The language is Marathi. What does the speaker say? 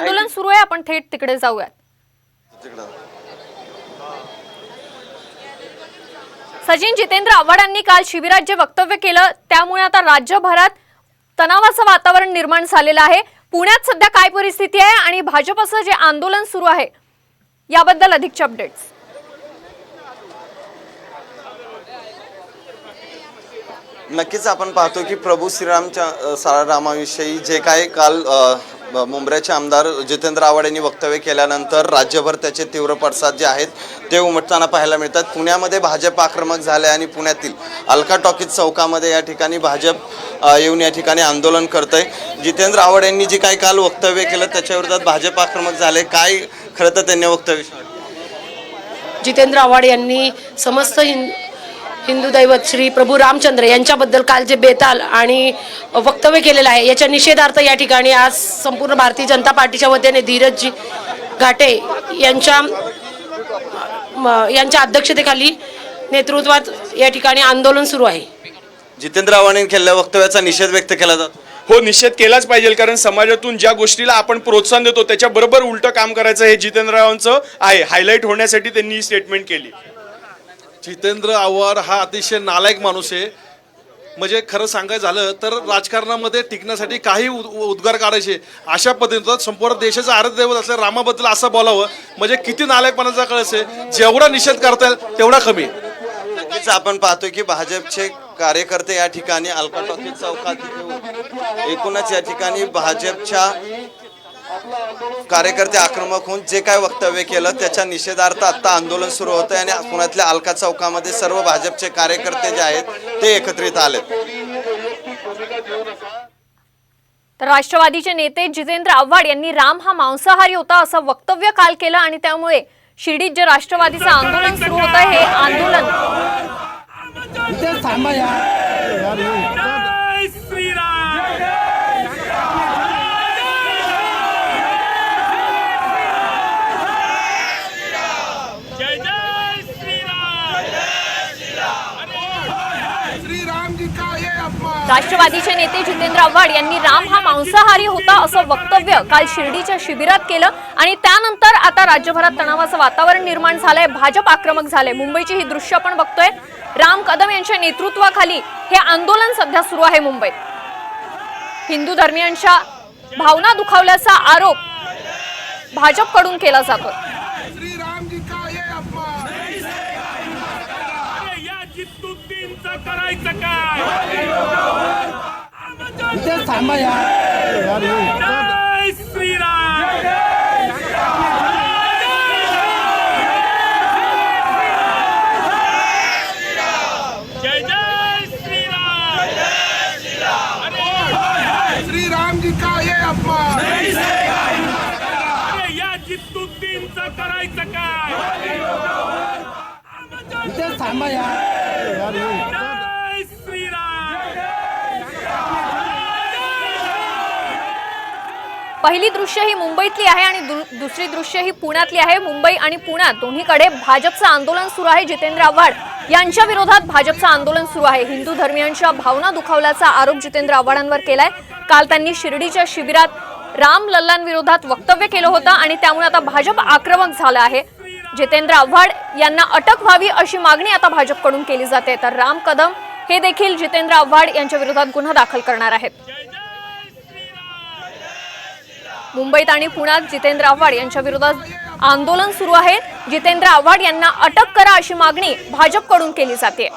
आंदोलन सुरू आहे, आपण थेट तिकडे जाऊयात। सचिन, जितेंद्र आव्हाडांनी काल शिबिरात जे वक्तव्य केलं त्यामुळे आता राज्यभरात तणावाचं वातावरण निर्माण झालेलं आहे। पुण्यात सध्या काय परिस्थिती आहे आणि भाजपचं जे आंदोलन सुरू आहे याबद्दल अधिकचे अपडेट्स। नक्कीच आपण पाहतो की प्रभू श्रीरामच्या साळरामाविषयी जे काही काल मुंब्र्याचे आमदार जितेंद्र आव्हाड यांनी वक्तव्य केल्यानंतर राज्यभर त्याचे तीव्र पडसाद जे आहेत ते उमटताना पाहायला मिळतात। पुण्यामध्ये भाजप आक्रमक झाले आणि पुण्यातील अलका टॉकीज चौकामध्ये या ठिकाणी भाजप येऊन या ठिकाणी आंदोलन करतंय। जितेंद्र आव्हाड यांनी जे काही काल वक्तव्य केलं त्याच्या विरोधात भाजप आक्रमक झाले, काय खरं तर त्यांनी वक्तव्य जितेंद्र आव्हाड यांनी समस्त हिंदू दैवत श्री प्रभू रामचंद्र यांच्याबद्दल काल जे बेताल आणि वक्तव्य केलेलं आहे याच्या निषेधार्थ या ठिकाणी आज संपूर्ण भारतीय जनता पार्टीच्या वतीने धीरजजी घाटे यांच्या अध्यक्षतेखाली नेतृत्वात या ठिकाणी आंदोलन सुरू आहे। जितेंद्र आव्हाडांनी केलेल्या वक्तव्याचा निषेध व्यक्त केला जातो। हो, निषेध केलाच पाहिजे, कारण समाजातून ज्या गोष्टीला आपण प्रोत्साहन देतो त्याच्याबरोबर उलटं काम करायचं हे जितेंद्र आव्हाडांचं आहे। हायलाईट होण्यासाठी त्यांनी ही स्टेटमेंट केली। जितेंद्र आव्हाड हा अतिशय नालायक माणूस आहे। म्हणजे खरं सांगायचं झालं तर राजकारणामध्ये टिकण्यासाठी काही उद्गार काढायचे, अशा पद्धतीनं संपूर्ण देशाचं आराध्य दैवत असल्या रामाबद्दल असं बोलावं म्हणजे किती नालायकपणाचा कळस आहे। जेवढा निषेध करता येईल तेवढा कमी। नक्कीच आपण पाहतोय की भाजपचे कार्यकर्ते या ठिकाणी अलका टॉकीज चौकात एकूणच या ठिकाणी भाजपच्या कार्यकर्ते आक्रमक होऊन जे काय वक्तव्य केलं त्याच्या निषेधार्थ आता आंदोलन सुरू होतं आणि पुण्यातल्या अलका चौकामध्ये सर्व भाजपचे कार्यकर्ते जे आहेत ते एकत्रित आले। तर राष्ट्रवादीचे नेते जितेंद्र आव्हाड यांनी राम हा मांसाहारी होता असं वक्तव्य काल केलं आणि त्यामुळे शिर्डीत जे राष्ट्रवादीचं आंदोलन सुरू होतं हे आंदोलन राष्ट्रवादीचे नेते जितेंद्र आव्हाड यांनी राम हा मांसाहारी होता असं वक्तव्य काल शिर्डीच्या शिबिरात केलं आणि त्यानंतर आता राज्यभरात तणावाचं वातावरण निर्माण झालंय, भाजप आक्रमक झाले। मुंबईची ही दृश्य आपण बघतोय, राम कदम यांच्या नेतृत्वाखाली हे आंदोलन सध्या सुरू आहे मुंबईत। हिंदू धर्मियांच्या भावना दुखावल्याचा आरोप भाजपकडून केला जातोय। पहिली दृश्य ही मुंबईतली आहे आणि दुसरी दृश्य ही पुण्यातली आहे। मुंबई आणि पुण्यात दोन्हीकडे भाजपचं आंदोलन सुरू आहे। जितेंद्र आव्हाड यांच्या विरोधात भाजपचं आंदोलन सुरू आहे। हिंदू धर्मियांच्या भावना दुखावल्याचा आरोप जितेंद्र आव्हाडांवर केलाय। काल त्यांनी शिर्डीच्या शिबिरात राम लल्लांविरोधात वक्तव्य केलं होतं आणि त्यामुळे आता भाजप आक्रमक झालं आहे। जितेंद्र आव्हाड यांना अटक व्हावी अशी मागणी आता भाजपकडून केली जाते, तर राम कदम हे देखील जितेंद्र आव्हाड यांच्या विरोधात गुन्हा दाखल करणार आहेत। मुंबईत आणि पुण्यात जितेंद्र आव्हाड यांच्या विरोधात आंदोलन सुरू आहे। जितेंद्र आव्हाड यांना अटक करा अशी मागणी भाजपकडून केली जाते।